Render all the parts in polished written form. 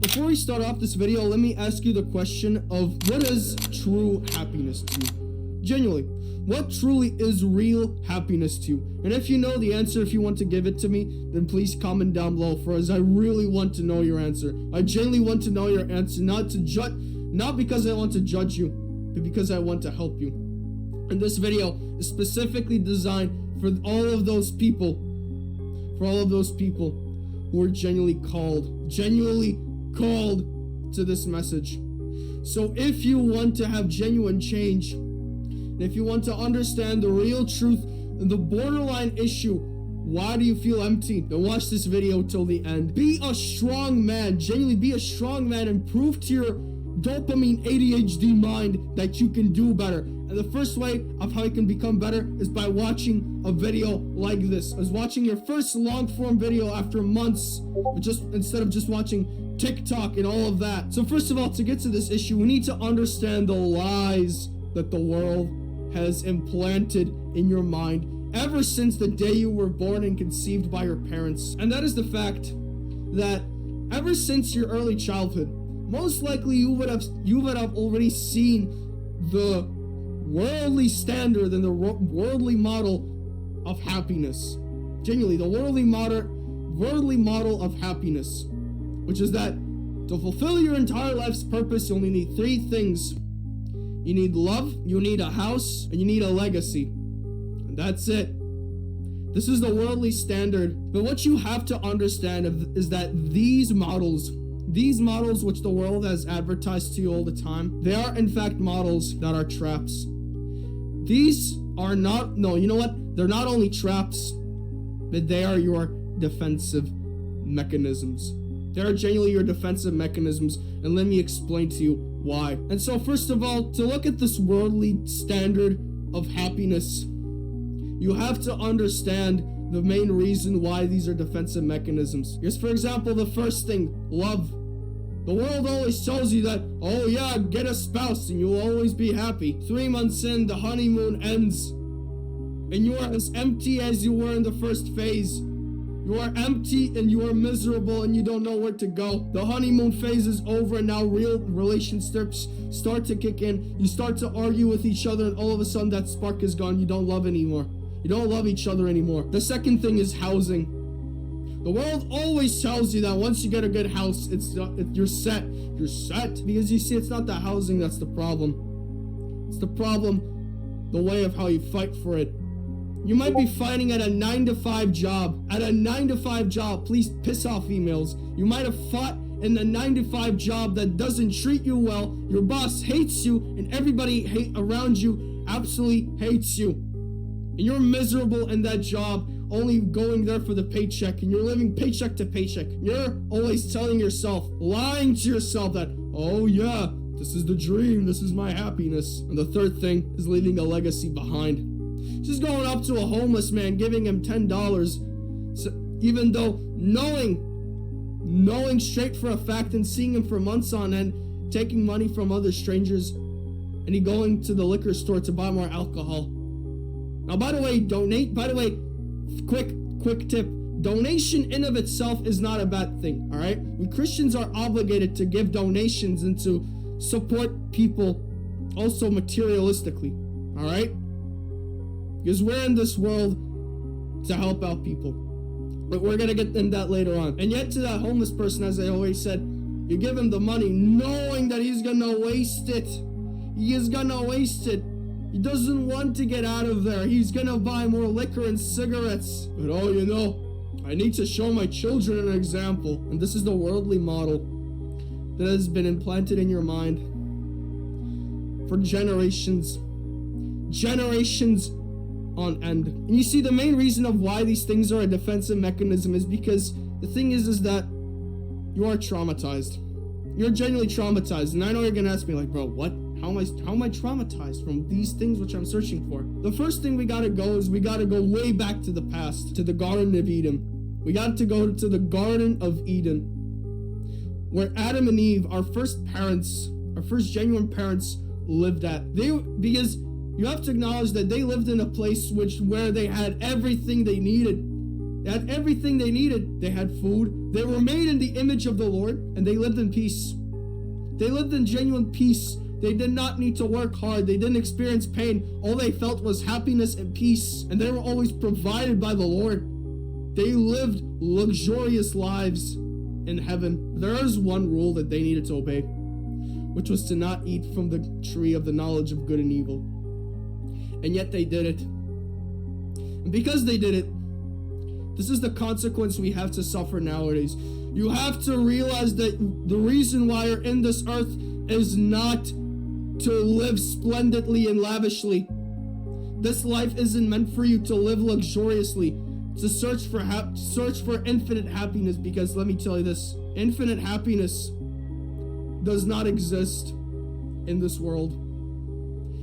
Before we start off this video, let me ask you the question of what is true happiness to you? Genuinely, what truly is real happiness to you? And if you know the answer, if you want to give it to me, then please comment down below for us. I really want to know your answer. I genuinely want to know your answer, not because I want to judge you, but because I want to help you. And this video is specifically designed for all of those people, who are genuinely called to this message. So if you want to have genuine change, and if you want to understand the real truth and the borderline issue, why do you feel empty, then watch this video till the end. Be a strong man, genuinely be a strong man, and prove to your dopamine ADHD mind that you can do better. And the first way of how you can become better is by watching a video like this, as watching your first long form video after months, instead of just watching TikTok and all of that. So first of all, to get to this issue, we need to understand the lies that the world has implanted in your mind ever since the day you were born and conceived by your parents. And that is the fact that ever since your early childhood, most likely you would have already seen the worldly standard and the worldly model of happiness. Genuinely, the worldly model of happiness, which is that to fulfill your entire life's purpose, you only need three things. You need love, you need a house, and you need a legacy. And that's it. This is the worldly standard. But what you have to understand is that these models which the world has advertised to you all the time, they are in fact models that are traps. These are not, no, you know what? They're not only traps, but they are your defensive mechanisms. They are genuinely your defensive mechanisms, and let me explain to you why. And so first of all, to look at this worldly standard of happiness, you have to understand the main reason why these are defensive mechanisms. Here's, for example, the first thing, love. The world always tells you that, oh yeah, get a spouse and you'll always be happy. 3 months in, the honeymoon ends, and you are as empty as you were in the first phase. You are empty and you are miserable and you don't know where to go. The honeymoon phase is over and now real relationships start to kick in. You start to argue with each other and all of a sudden that spark is gone. You don't love anymore. You don't love each other anymore. The second thing is housing. The world always tells you that once you get a good house, you're set. You're set. Because you see, it's not the housing that's the problem. It's the problem, the way of how you fight for it. You might be fighting at a 9-to-5 job. At a 9-to-5 job, please piss off emails. You might have fought in the 9-to-5 job that doesn't treat you well. Your boss hates you and everybody around you absolutely hates you. And you're miserable in that job, only going there for the paycheck, and you're living paycheck to paycheck. You're always telling yourself, lying to yourself that, oh yeah, this is the dream, this is my happiness. And the third thing is leaving a legacy behind. Just going up to a homeless man, giving him $10, so even though knowing straight for a fact and seeing him for months on end, taking money from other strangers, and he going to the liquor store to buy more alcohol. Now, by the way, quick tip. Donation in of itself is not a bad thing, all right? We Christians are obligated to give donations and to support people also materialistically, all right? Because we're in this world to help out people. But we're going to get into that later on. And yet to that homeless person, as I always said, you give him the money knowing that he's going to waste it. He is going to waste it. He doesn't want to get out of there. He's gonna buy more liquor and cigarettes. But oh, you know, I need to show my children an example. And this is the worldly model that has been implanted in your mind for generations on end. And you see, the main reason of why these things are a defensive mechanism is because the thing is that you are traumatized. You're genuinely traumatized. And I know you're gonna ask me like, bro, what? How am I traumatized from these things which I'm searching for? The first thing we gotta go way back to the past, to the Garden of Eden. We got to go to the Garden of Eden, where Adam and Eve, our first genuine parents, lived at. Because you have to acknowledge that they lived in a place where they had everything they needed. They had everything they needed. They had food, They were made in the image of the Lord, and they lived in peace. They lived in genuine peace. They did not need to work hard. They didn't experience pain. All they felt was happiness and peace, and they were always provided by the Lord. They lived luxurious lives in heaven. There is one rule that they needed to obey, which was to not eat from the tree of the knowledge of good and evil. And yet they did it. And because they did it, this is the consequence we have to suffer nowadays. You have to realize that the reason why you're in this earth is not to live splendidly and lavishly. This life isn't meant for you to live luxuriously, to search for infinite happiness, because let me tell you this, infinite happiness does not exist in this world.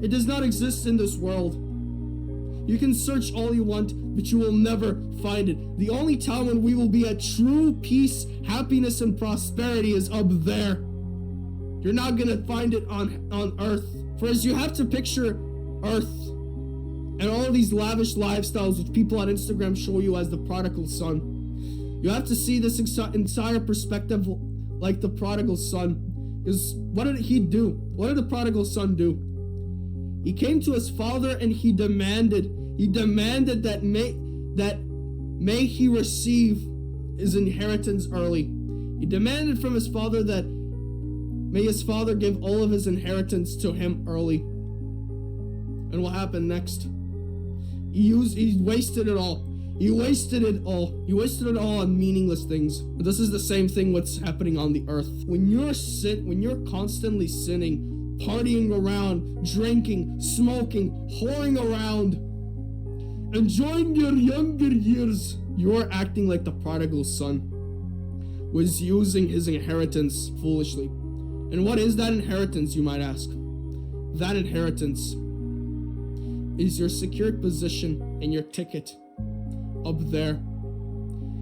It does not exist in this world. You can search all you want, but you will never find it. The only time when we will be at true peace, happiness, and prosperity is up there. You're not gonna find it on earth. For as you have to picture earth and all of these lavish lifestyles which people on Instagram show you as the prodigal son, you have to see this entire perspective like the prodigal son. Because what did he do? What did the prodigal son do? He came to his father and he demanded that may he receive his inheritance early. He demanded from his father that may his father give all of his inheritance to him early. And what happened next? He wasted it all. He wasted it all. He wasted it all on meaningless things. But this is the same thing what's happening on the earth. When you're constantly sinning, partying around, drinking, smoking, whoring around, enjoying your younger years, you're acting like the prodigal son was using his inheritance foolishly. And what is that inheritance, you might ask? That inheritance is your secured position and your ticket up there.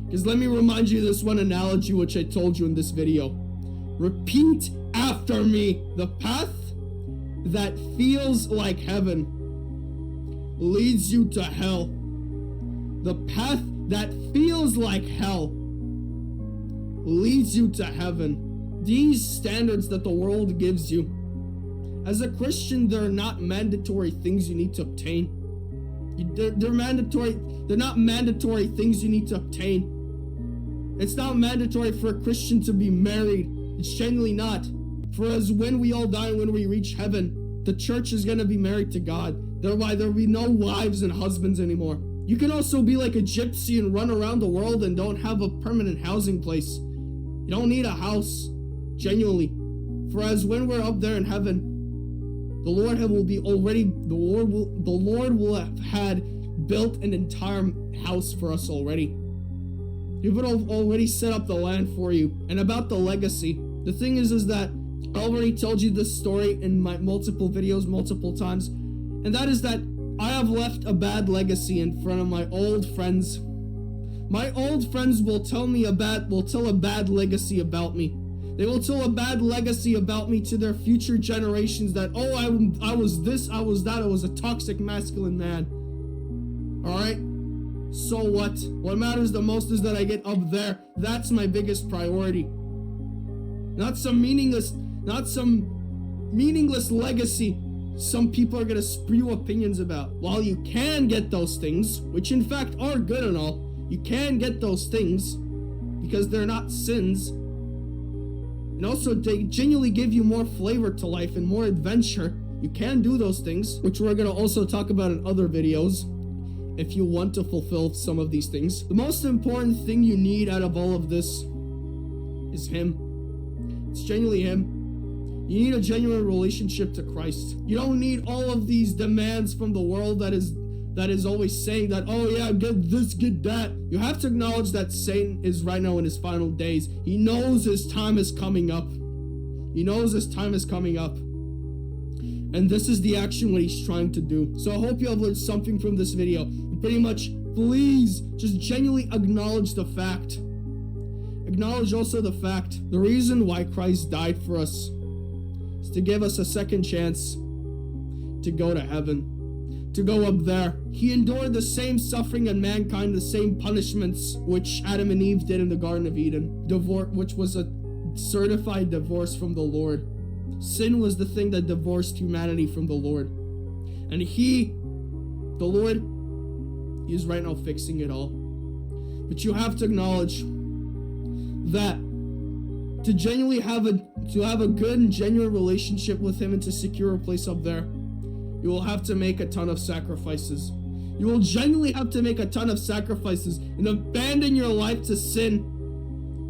Because let me remind you this one analogy which I told you in this video. Repeat after me. The path that feels like heaven leads you to hell. The path that feels like hell leads you to heaven. These standards that the world gives you, as a Christian, they're not mandatory things you need to obtain. They're mandatory. They're not mandatory things you need to obtain. It's not mandatory for a Christian to be married. It's genuinely not. For as when we all die and when we reach heaven, the church is going to be married to God. Thereby there will be no wives and husbands anymore. You can also be like a gypsy and run around the world and don't have a permanent housing place. You don't need a house, genuinely. For as when we're up there in heaven, the Lord will have had built an entire house for us already. He would have already set up the land for you. And about the legacy, the thing is that I already told you this story in my multiple videos multiple times, and that is that I have left a bad legacy in front of my old friends. My old friends will tell a bad legacy about me. They will tell a bad legacy about me to their future generations that, oh, I was this, I was that, I was a toxic masculine man. Alright? So what? What matters the most is that I get up there. That's my biggest priority. Not some meaningless legacy some people are gonna spew opinions about. While you can get those things, which in fact are good and all, you can get those things because they're not sins. And also they genuinely give you more flavor to life and more adventure. You can do those things, which we're gonna also talk about in other videos if you want to fulfill some of these things. The most important thing you need out of all of this is Him. It's genuinely Him. You need a genuine relationship to Christ. You don't need all of these demands from the world that is always saying that, oh yeah, get this, get that. You have to acknowledge that Satan is right now in his final days. He knows his time is coming up. He knows his time is coming up. And this is the action what he's trying to do. So I hope you have learned something from this video. Pretty much, please just genuinely acknowledge the fact. Acknowledge also the fact, the reason why Christ died for us is to give us a second chance to go to heaven. to go up there. He endured the same suffering and mankind, the same punishments which Adam and Eve did in the Garden of Eden. Divorce, which was a certified divorce from the Lord. Sin was the thing that divorced humanity from the Lord. And the Lord, he is right now fixing it all. But you have to acknowledge that to genuinely have a good and genuine relationship with him and to secure a place up there, you will have to make a ton of sacrifices. You will genuinely have to make a ton of sacrifices and abandon your life to sin.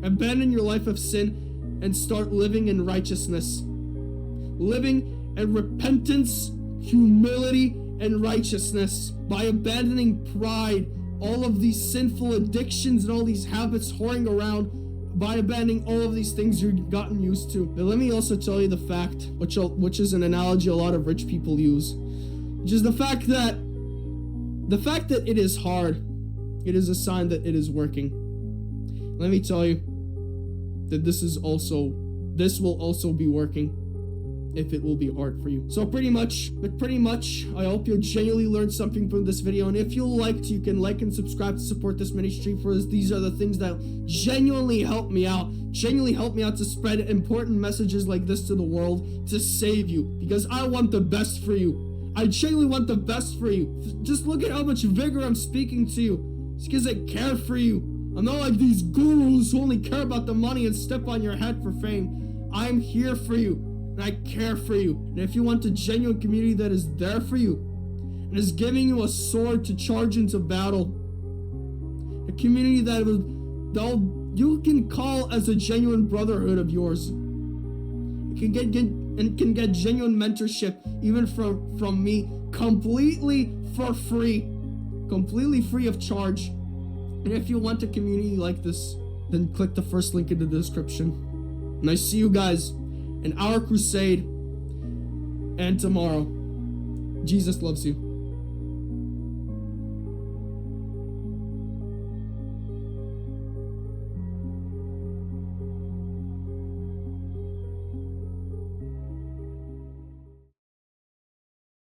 Abandon your life of sin and start living in righteousness. Living in repentance, humility, and righteousness by abandoning pride, all of these sinful addictions and all these habits whoring around, by abandoning all of these things you've gotten used to. But let me also tell you the fact, which is an analogy a lot of rich people use, which is the fact that it is hard, it is a sign that it is working. Let me tell you that this will also be working if it will be hard for you. So pretty much, I hope you genuinely learned something from this video. And if you liked, you can like and subscribe to support this ministry, for these are the things that genuinely help me out to spread important messages like this to the world, to save you, because I want the best for you. I genuinely want the best for you. Just look at how much vigor I'm speaking to you. It's because I care for you. I'm not like these gurus who only care about the money and step on your head for fame. I'm here for you. And I care for you. And if you want a genuine community that is there for you and is giving you a sword to charge into battle, a community that you can call as a genuine brotherhood of yours, it can get genuine mentorship even from me, completely for free, completely free of charge. And if you want a community like this, then click the first link in the description. And I see you guys in our crusade and tomorrow. Jesus loves you.